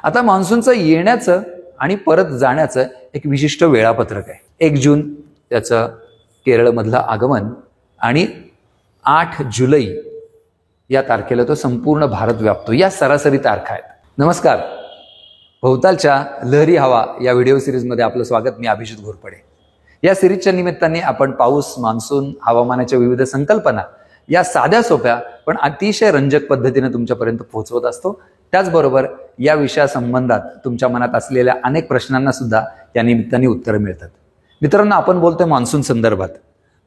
आता मान्सूनचं येण्याचं आणि परत जाण्याचं एक विशिष्ट वेळापत्रक आहे. 1 जून त्याचं केरळमधलं आगमन आणि 8 जुलै या तारखेला तो संपूर्ण भारत व्यापतो. या सरासरी तारखा आहेत. नमस्कार, भोवतालच्या लहरी हवा या व्हिडिओ सिरीजमध्ये आपलं स्वागत. मी अभिजित घोरपडे. या सिरीजच्या निमित्ताने आपण पाऊस, मान्सून, हवामानाच्या विविध संकल्पना या साध्या सोप्या पण अतिशय रंजक पद्धतीने तुमच्यापर्यंत पोहोचवत असतो. त्याचबरोबर या विषयासंबंधात तुमच्या मनात असलेल्या अनेक प्रश्नांना सुद्धा या निमित्ताने उत्तरं मिळतात. मित्रांनो, आपण बोलतोय मान्सून संदर्भात.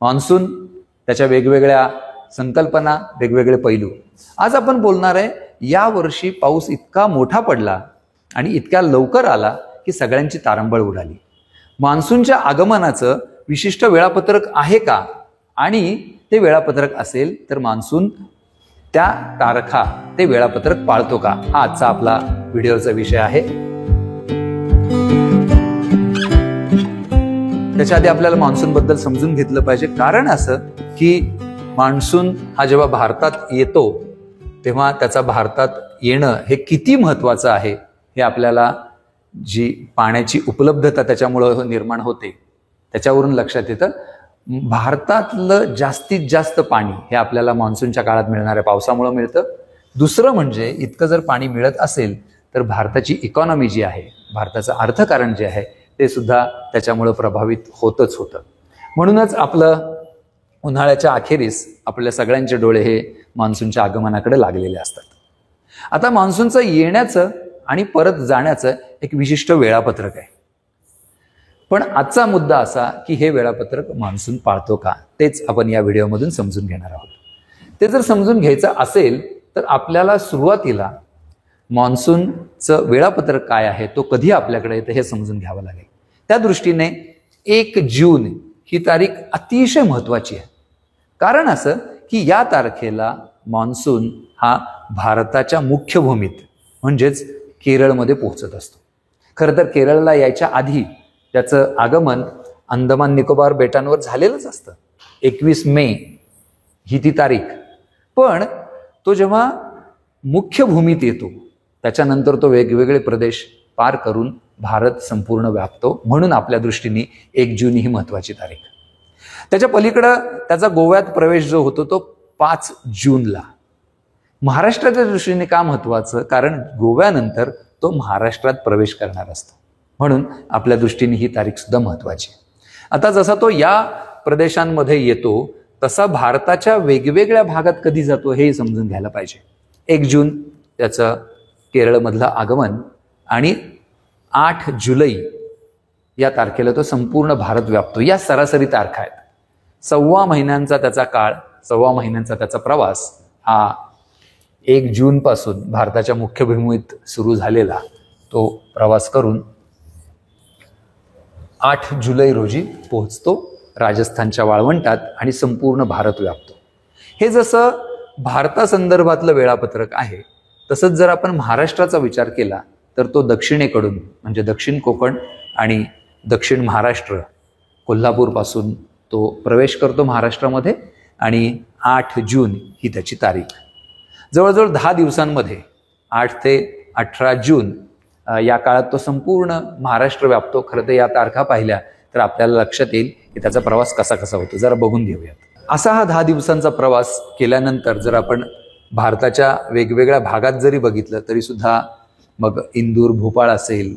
मान्सून, त्याच्या वेगवेगळ्या संकल्पना, वेगवेगळे पैलू. आज आपण बोलणार आहे या वर्षी पाऊस इतका मोठा पडला आणि इतक्या लवकर आला की सगळ्यांची तारंबळ उडाली. मान्सूनच्या आगमनाचं विशिष्ट वेळापत्रक आहे का, आणि ते वेळापत्रक असेल तर मान्सून त्या तारखा, ते वेळापत्रक पाळतो का, हा आजचा आपला व्हिडिओचा विषय आहे. त्याच्या आधी आपल्याला मान्सून बद्दल समजून घेतलं पाहिजे. कारण असं की मान्सून हा जेव्हा भारतात येतो तेव्हा त्याचा भारतात येणं हे किती महत्वाचं आहे हे आपल्याला जी पाण्याची उपलब्धता त्याच्यामुळं निर्माण होते त्याच्यावरून लक्षात येतं. भारतातलं जास्तीत जास्त पाणी हे आपल्याला मान्सूनच्या काळात मिळणाऱ्या पावसामुळे मिळतं. दुसरं म्हणजे इतकं जर पाणी मिळत असेल तर भारताची इकॉनॉमी जी आहे, भारताचं अर्थकारण जे आहे ते सुद्धा त्याच्यामुळं प्रभावित होतच होतं. म्हणूनच आपलं उन्हाळ्याच्या अखेरीस आपल्या सगळ्यांचे डोळे हे मान्सूनच्या आगमनाकडे लागलेले असतात. आता मान्सूनचं येण्याचं आणि परत जाण्याचं एक विशिष्ट वेळापत्रक आहे. पण आजचा मुद्दा असा की हे वेळापत्रक मान्सून पाळतो का, तेच आपण या व्हिडिओमधून समजून घेणार आहोत. ते जर समजून घ्यायचं असेल तर आपल्याला सुरुवातीला मान्सूनचं वेळापत्रक काय आहे, तो कधी आपल्याकडे येतं हे समजून घ्यावं लागेल. त्या दृष्टीने 1 जून ही तारीख अतिशय महत्वाची आहे. कारण असं की या तारखेला मान्सून हा भारताच्या मुख्य भूमीत म्हणजेच केरळमध्ये पोहोचत असतो. खरं तर केरळला यायच्या आधी त्याचं आगमन अंदमान निकोबार बेटांवर झालेलंच असतं. 21 मे ही ती तारीख. पण तो जेव्हा मुख्य भूमीत येतो त्याच्यानंतर तो वेगवेगळे प्रदेश पार करून भारत संपूर्ण व्यापतो. म्हणून आपल्या दृष्टीने 1 जून ही महत्वाची तारीख. त्याच्या पलीकडं त्याचा गोव्यात प्रवेश जो होतो तो 5 जूनला. महाराष्ट्राच्या दृष्टीने का महत्वाचं, कारण गोव्यानंतर तो महाराष्ट्रात प्रवेश करणार असतो. म्हणून आपल्या दृष्टीने ही तारीख सुद्धा महत्वाची. आता जसा तो या प्रदेशांमध्ये येतो तसा भारताच्या वेगवेगळ्या भागात कधी जातो हे समजून घ्यायला पाहिजे. 1 जून त्याचं केरळमधलं आगमन आणि 8 जुलै या तारखेला तो संपूर्ण भारत व्यापतो. या सरासरी तारखा आहेत. 1.25 महिन्यांचा त्याचा काळ, 1.25 महिन्यांचा त्याचा प्रवास हा 1 जून पासून भारताच्या मुख्य भूमीत सुरू झालेला तो प्रवास करून 8 जुलै रोजी पोहोचतो राजस्थानच्या वाळवंटात आणि संपूर्ण भारत व्यापतो. हे जसं भारतासंदर्भातलं वेळापत्रक आहे तसंच जर आपण महाराष्ट्राचा विचार केला तर तो दक्षिणेकडून म्हणजे दक्षिण कोकण आणि दक्षिण महाराष्ट्र, कोल्हापूरपासून तो प्रवेश करतो महाराष्ट्रामध्ये आणि 8 जून ही त्याची तारीख. जवळजवळ 10 दिवसांमध्ये 8 ते 18 जून या काळात तो संपूर्ण महाराष्ट्र व्यापतो. खरं तर या तारखा पाहिल्या तर आपल्याला लक्षात येईल की त्याचा प्रवास कसा कसा होतो. जरा बघून घेऊयात. असा हा 10 दिवसांचा प्रवास केल्यानंतर जर आपण भारताच्या वेगवेगळ्या भागात जरी बघितलं तरी सुद्धा मग इंदूर, भोपाळ असेल,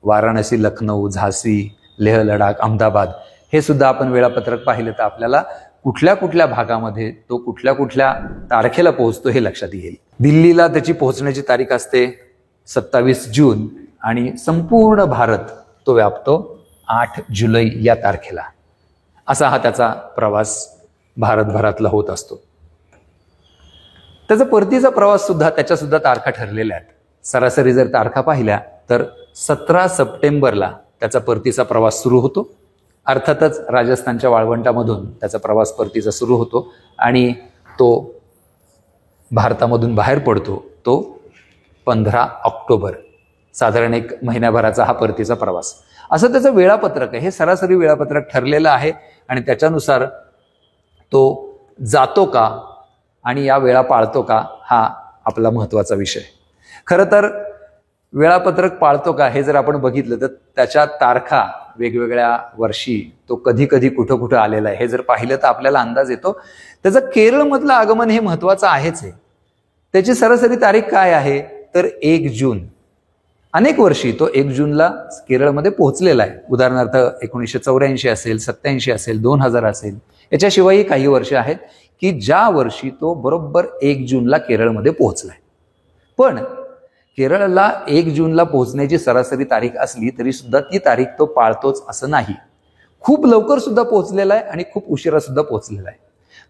वाराणसी, लखनौ, झाशी, लेह, लडाख, अहमदाबाद हे सुद्धा आपण वेळापत्रक पाहिलं तर आपल्याला कुठल्या कुठल्या भागामध्ये तो कुठल्या कुठल्या तारखेला पोहोचतो हे लक्षात येईल. दिल्लीला त्याची पोहोचण्याची तारीख असते 27 जून आणि संपूर्ण भारत तो व्यापतो 8 जुलै या तारखेला. असा हा त्याचा प्रवास भारतभरातला होत असतो. त्याचा परतीचा प्रवास सुद्धा त्याच्या सुद्धा तारखा ठरलेल्या आहेत. सरासरी जर तारखा पाहिल्या तर 17 सप्टेंबरला त्याचा परतीचा प्रवास सुरू होतो. अर्थातच राजस्थानच्या वाळवंटामधून त्याचा प्रवास परतीचा सुरू होतो आणि तो भारतामधून बाहेर पडतो तो 15 ऑक्टोबर. साधारण 1 महिन्याभराचा हा परतीचा प्रवास. असं त्याचं वेळापत्रक आहे. हे सरासरी वेळापत्रक ठरलेलं आहे आणि त्याच्यानुसार तो जातो का आणि या वेळा पाळतो का हा आपला महत्वाचा विषय. खरं तर वेळापत्रक पाळतो का हे जर आपण बघितलं तर त्याच्या तारखा वेगवेगळ्या वर्षी तो कधी कधी कुठं कुठं आलेला आहे हे जर पाहिलं तर आपल्याला अंदाज येतो. त्याचं केरळमधलं आगमन हे महत्वाचं आहेच आहे. त्याची सरासरी तारीख काय आहे तर 1 जून. अनेक वर्षी तो 1 जूनला केरळमध्ये पोहोचलेला आहे. उदाहरणार्थ 1984 असेल, 87 असेल, 2000 असेल. याच्याशिवायही काही वर्ष आहेत की ज्या वर्षी तो बरोबर 1 जूनला केरळमध्ये पोहोचलाय. पण केरळला 1 जूनला पोहोचण्याची सरासरी तारीख असली तरी सुद्धा ती तारीख तो पाळतोच असं नाही. खूप लवकर सुद्धा पोहोचलेला आहे आणि खूप उशिरा सुद्धा पोहोचलेला आहे.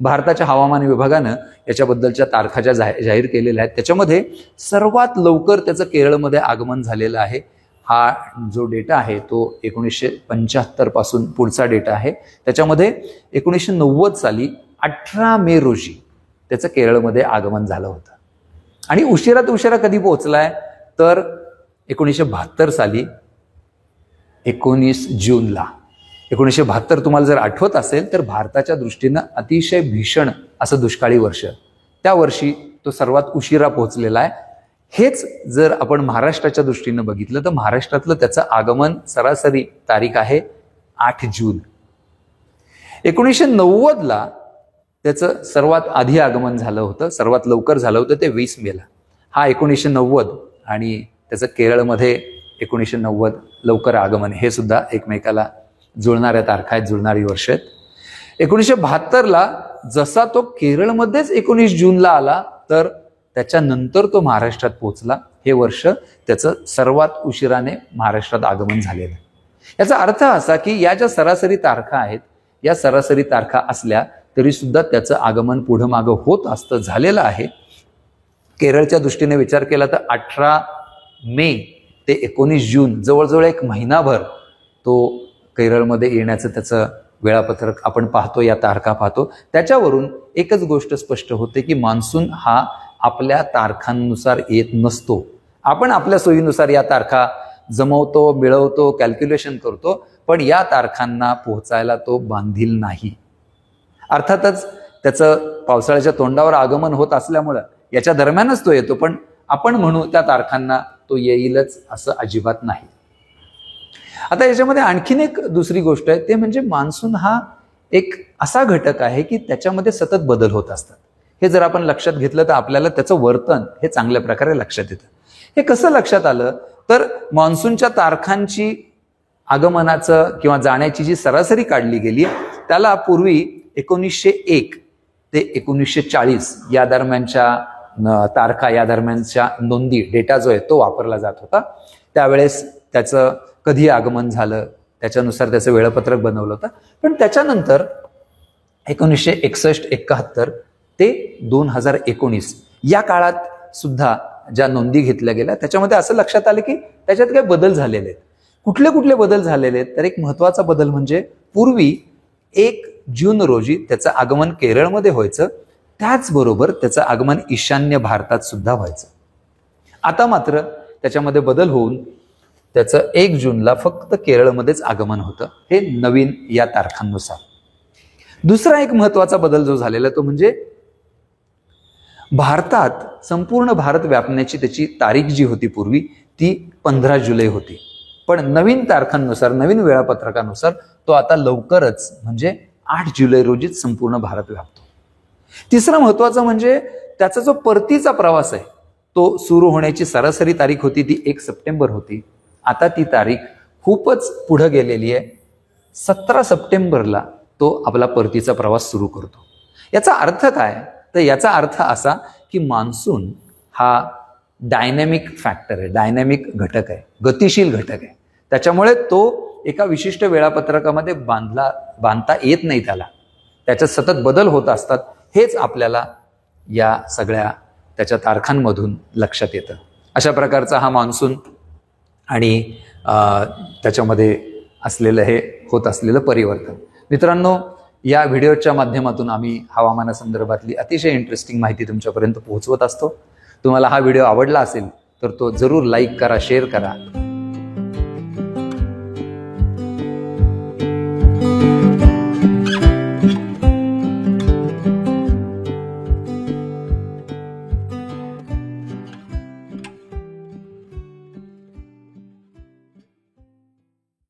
भारताच्या हवामान विभागानं याच्याबद्दलच्या तारखा ज्या जाहीर केलेल्या आहेत त्याच्यामध्ये सर्वात लवकर त्याचं केरळमध्ये आगमन झालेलं आहे. हा जो डेटा आहे तो 1975 पासून पुढचा डेटा आहे. त्याच्यामध्ये 1990 साली 18 मे रोजी त्याचं केरळमध्ये आगमन झालं होतं. आणि उशिरात उशिरा कधी पोहोचलाय तर 1972 साली 19 जूनला. 1972 तुम्हाला जर आठवत असेल तर भारताच्या दृष्टीनं अतिशय भीषण असं दुष्काळी वर्ष. त्या वर्षी तो सर्वात उशिरा पोहोचलेला आहे. हेच जर आपण महाराष्ट्राच्या दृष्टीनं बघितलं तर महाराष्ट्रातलं त्याचं आगमन सरासरी तारीख आहे 8 जून. 1990ला त्याचं सर्वात आधी आगमन झालं होतं, सर्वात लवकर झालं होतं ते 20 मेला. हा 1990 आणि त्याचं केरळमध्ये 1990 लवकर आगमन हे सुद्धा एकमेकाला जुळणाऱ्या तारखा आहेत, जुळणारी वर्ष आहेत. 1972ला जसा तो केरळमध्येच 19 जूनला आला तर त्याच्यानंतर तो महाराष्ट्रात पोहोचला. हे वर्ष त्याचं सर्वात उशिराने महाराष्ट्रात आगमन झालेलं आहे. याचा अर्थ असा की या ज्या सरासरी तारखा आहेत या सरासरी तारखा असल्या तरी सुद्धा त्याचं आगमन पुढं मागं होत असतं, झालेलं आहे. केरळच्या दृष्टीने विचार केला तर 18 मे ते 19 जून जवळजवळ एक महिनाभर तो केरळमध्ये येण्याचं त्याचं वेळापत्रक आपण पाहतो, या तारखा पाहतो. त्याच्यावरून एकच गोष्ट स्पष्ट होते की मान्सून हा आपल्या तारखांनुसार येत नसतो. आपण आपल्या सोयीनुसार या तारखा जमवतो, मिळवतो, कॅल्क्युलेशन करतो, पण या तारखांना पोहोचायला तो बांधील नाही. अर्थातच त्याचं पावसाळ्याच्या तोंडावर आगमन होत असल्यामुळं याच्या दरम्यानच तो येतो, पण आपण म्हणू त्या तारखांना तो येईलच असं अजिबात नाही. आता याच्यामध्ये आणखीन एक दुसरी गोष्ट आहे ते म्हणजे मान्सून हा एक असा घटक आहे की त्याच्यामध्ये सतत बदल होत असतात. हे जर आपण लक्षात घेतलं तर आपल्याला त्याचं वर्तन हे चांगल्या प्रकारे लक्षात येतं. हे कसं लक्षात आलं तर मान्सूनच्या तारखांची आगमनाचं किंवा जाण्याची जी सरासरी काढली गेली त्याला पूर्वी 1901 ते 1940 या दरम्यानच्या तारखा, या दरम्यानच्या नोंदी, डेटा जो आहे तो वापरला जात होता. त्यावेळेस त्याचं कधी आगमन झालं त्याच्यानुसार त्याचं वेळापत्रक बनवलं होतं. पण त्याच्यानंतर 1961-71 ते 2019 या काळात सुद्धा ज्या नोंदी घेतल्या गेल्या त्याच्यामध्ये असं लक्षात आलं की त्याच्यात काही बदल झालेले आहेत. कुठले कुठले बदल झालेले आहेत तर एक महत्वाचा बदल म्हणजे पूर्वी 1 जून रोजी त्याचं आगमन केरळमध्ये व्हायचं, त्याचबरोबर त्याचं आगमन ईशान्य भारतात सुद्धा व्हायचं. आता मात्र त्याच्यामध्ये बदल होऊन त्याचं 1 जूनला फक्त केरळमध्येच आगमन होतं, हे नवीन या तारखांनुसार. दुसरा एक महत्वाचा बदल जो झालेला तो म्हणजे भारतात संपूर्ण भारत व्यापण्याची त्याची तारीख जी होती पूर्वी ती 15 जुलै होती. पण नवीन तारखांनुसार, नवीन वेळापत्रकानुसार तो आता लवकरच म्हणजे 8 जुलै रोजीच संपूर्ण भारत व्यापतो. तिसरं महत्वाचं म्हणजे त्याचा जो परतीचा प्रवास आहे तो सुरू होण्याची सरासरी तारीख होती ती 1 सप्टेंबर होती. आता ती तारीख खूपच पुढे गेलेली आहे. 17 सप्टेंबरला तो आपला परतीचा प्रवास सुरू करतो. याचा अर्थ काय तर याचा अर्थ असा की मान्सून हा डायनॅमिक फॅक्टर आहे, डायनॅमिक घटक आहे, गतिशील घटक आहे. त्याच्यामुळे तो एका विशिष्ट वेळापत्रकामध्ये बांधता येत नाही त्याला. त्याच्यात सतत बदल होत असतात. हेच आपल्याला या सगळ्या त्याच्या तारखांमधून लक्षात येतं. अशा प्रकारचा हा मान्सून आणि त्याच्यामध्ये असलेलं हे होत असलेलं परिवर्तन. मित्रांनो, या व्हिडिओच्या माध्यमातून आम्ही हवामानासंदर्भातली अतिशय इंटरेस्टिंग माहिती तुमच्यापर्यंत पोहोचवत असतो. तुम्हाला हा व्हिडिओ आवडला असेल तर तो जरूर लाईक करा, शेअर करा